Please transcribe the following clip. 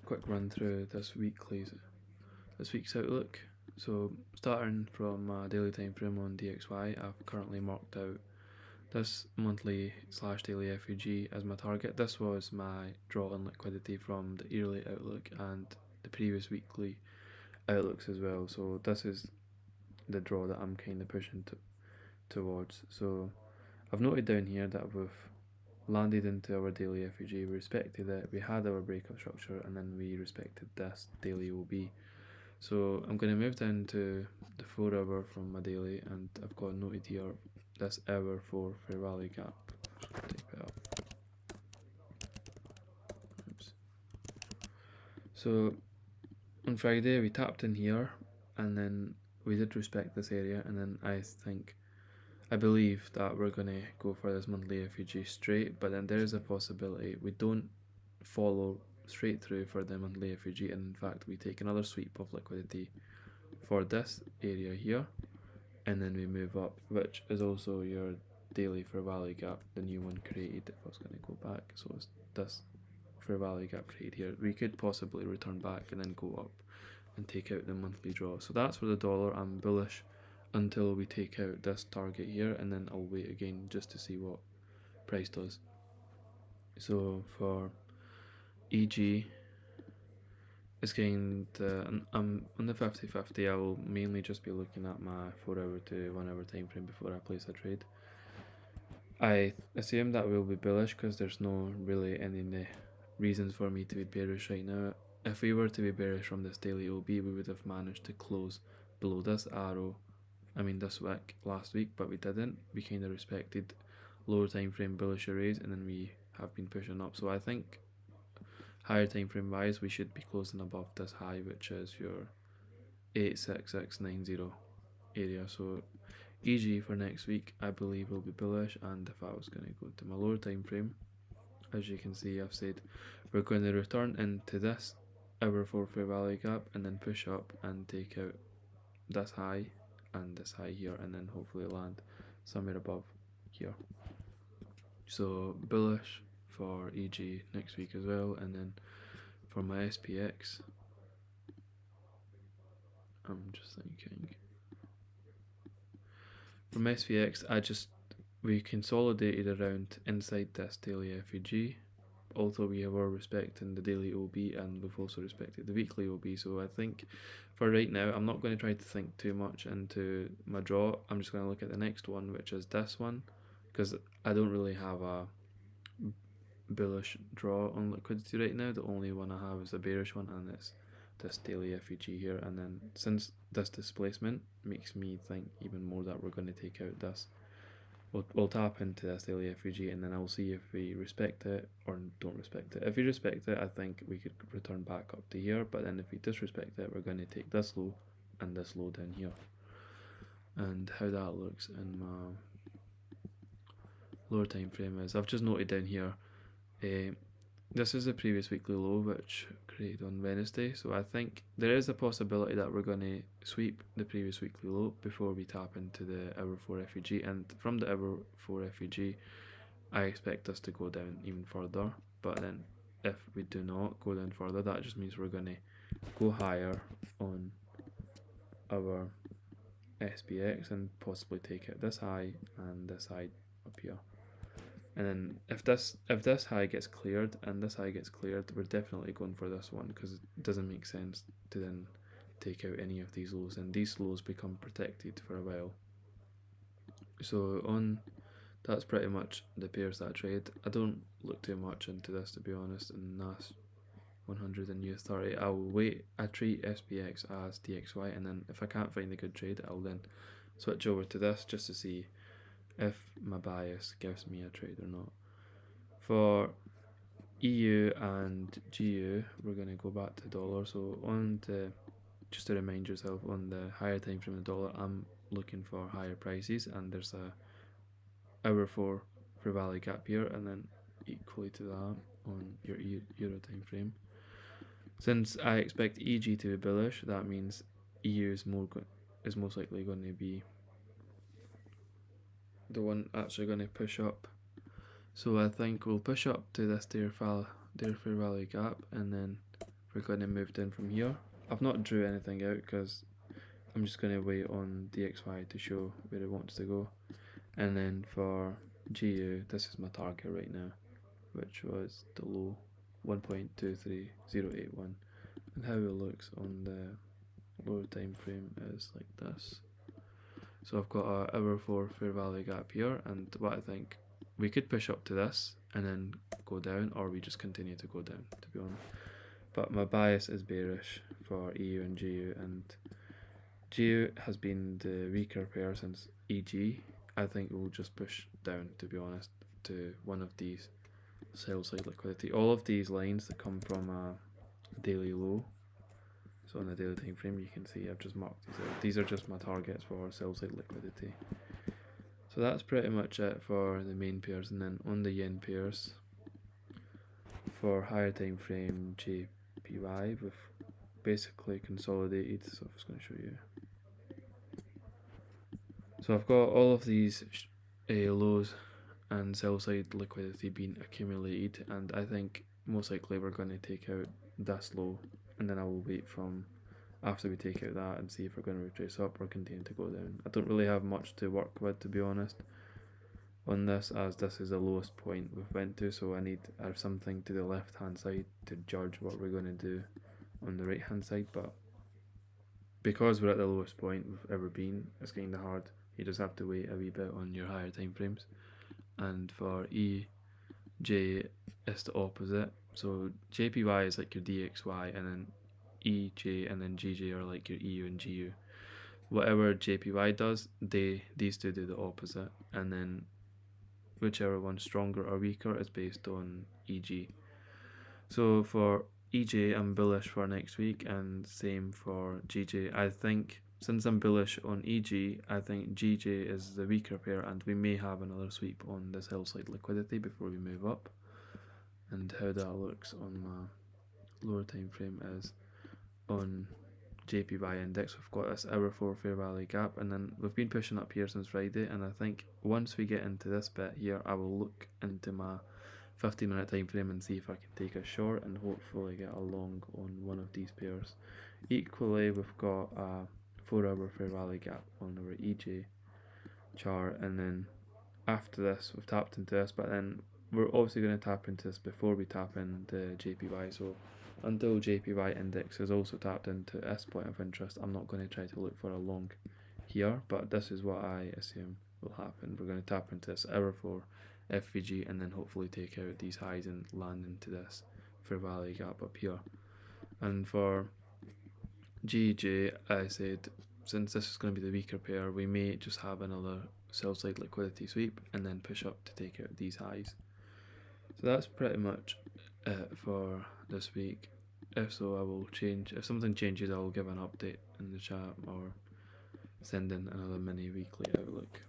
quick run through this week's outlook. So starting from my daily time frame on DXY, I've currently marked out this monthly / daily FUG as my target. This was my draw on liquidity from the yearly outlook and the previous weekly outlooks as well. So this is the draw that I'm kind of pushing towards. So I've noted down here that we've landed into our daily FUG, we respected it, we had our breakup structure, and then we respected this daily OB. So I'm going to move down to the 4 hour from my daily, and I've got noted here this hour for fair value gap. Type it up. Oops. So on Friday we tapped in here, and then we did respect this area, and then I believe that we're going to go for this monthly FUG straight, but then there's a possibility we don't follow straight through for the monthly FUG, and in fact we take another sweep of liquidity for this area here, and then we move up, which is also your daily fair value gap, the new one created. If I was going to go back, so it's this fair value gap created here, we could possibly return back and then go up and take out the monthly draw. So that's for the dollar. I'm bullish until we take out this target here, and then I'll wait again just to see what price does. So for EG, it's going to, I'm on the 50/50. I will mainly just be looking at my 4 hour to 1 hour time frame before I place a trade. I assume that will be bullish because there's no really any reasons for me to be bearish right now. If we were to be bearish from this daily OB, we would have managed to close below this arrow, this wick last week, but we didn't. We kind of respected lower time frame bullish arrays, and then we have been pushing up. So I think higher time frame wise, we should be closing above this high, which is your 86690 area. So EG for next week, I believe, will be bullish. And if I was going to go to my lower time frame, as you can see, I've said we're going to return into this hour 4 fair value gap and then push up and take out this high and this high here, and then hopefully land somewhere above here. So bullish for EG next week as well. And then for my SPX, I'm just thinking from SPX, we consolidated around inside this daily FUG, although we were respecting the daily OB, and we've also respected the weekly OB. So I think for right now, I'm not going to try to think too much into my draw. I'm just going to look at the next one, which is this one, because I don't really have a bullish draw on liquidity right now. The only one I have is a bearish one, and it's this daily FUG here. And then since this displacement makes me think even more that we're going to take out this, we'll tap into this daily FUG, and then I'll see if we respect it or don't respect it. If we respect it, I think we could return back up to here, but then if we disrespect it, we're going to take this low and this low down here. And how that looks in my lower time frame is, I've just noted down here, this is the previous weekly low which created on Wednesday, so I think there is a possibility that we're going to sweep the previous weekly low before we tap into the hour 4 FUG, and from the hour 4 FUG I expect us to go down even further. But then if we do not go down further, that just means we're going to go higher on our SPX and possibly take out this high and this high up here. And then if this high gets cleared and this high gets cleared, we're definitely going for this one, because it doesn't make sense to then take out any of these lows, and these lows become protected for a while. So that's pretty much the pairs that I trade. I don't look too much into this, to be honest, in NAS 100 and US30. I treat SPX as DXY, and then if I can't find a good trade, I'll then switch over to this just to see if my bias gives me a trade or not. For EU and GU, we're going to go back to dollar. So just to remind yourself, on the higher time frame of the dollar, I'm looking for higher prices, and there's a hour 4 fair value gap here, and then equally to that on your euro time frame. Since I expect EG to be bullish, that means EU is most likely going to be the one actually going to push up. So I think we'll push up to this fair value gap, and then we're going to move down from here. I've not drew anything out because I'm just going to wait on DXY to show where it wants to go. And then for GU, this is my target right now, which was the low 1.23081. And how it looks on the lower time frame is like this. So I've got a hour 4 fair value gap here, and what I think we could push up to this and then go down, or we just continue to go down, to be honest. But my bias is bearish for EU and GU, and GU has been the weaker pair since EG. I think we'll just push down, to be honest, to one of these sell side liquidity. All of these lines that come from a daily low, so on the daily time frame, you can see I've just marked these out. These are just my targets for sell side liquidity. So that's pretty much it for the main pairs. And then on the yen pairs, for higher time frame JPY, we've basically consolidated. So I'm just going to show you. So I've got all of these lows and sell side liquidity being accumulated, and I think most likely we're going to take out this low, and then I will wait from after we take out that and see if we're going to retrace up or continue to go down. I don't really have much to work with, to be honest, on this, as this is the lowest point we've went to, so I need something to the left hand side to judge what we're going to do on the right hand side. But because we're at the lowest point we've ever been, it's kind of hard. You just have to wait a wee bit on your higher time frames. And for EJ, it's the opposite. So JPY is like your DXY, and then EJ and then GJ are like your EU and GU. Whatever JPY does, these two do the opposite, and then whichever one's stronger or weaker is based on EG. So for EJ, I'm bullish for next week, and same for GJ. I think since I'm bullish on EG, I think GJ is the weaker pair, and we may have another sweep on this sell side liquidity before we move up. And how that looks on my lower time frame is on JPY index, we've got this hour 4 fair value gap, and then we've been pushing up here since Friday, and I think once we get into this bit here, I will look into my 15-minute time frame and see if I can take a short and hopefully get a long on one of these pairs. Equally, we've got a 4-hour fair value gap on our EJ chart, and then after this we've tapped into this, but then we're obviously going to tap into this before we tap into JPY. So until JPY index is also tapped into this point of interest, I'm not going to try to look for a long here, but this is what I assume will happen. We're going to tap into this hour 4 FVG and then hopefully take out these highs and land into this fair value gap up here. And for GJ, I said since this is going to be the weaker pair, we may just have another sell side liquidity sweep and then push up to take out these highs. So that's pretty much it for this week. If so, I will change. If something changes, I will give an update in the chat or send in another mini weekly outlook.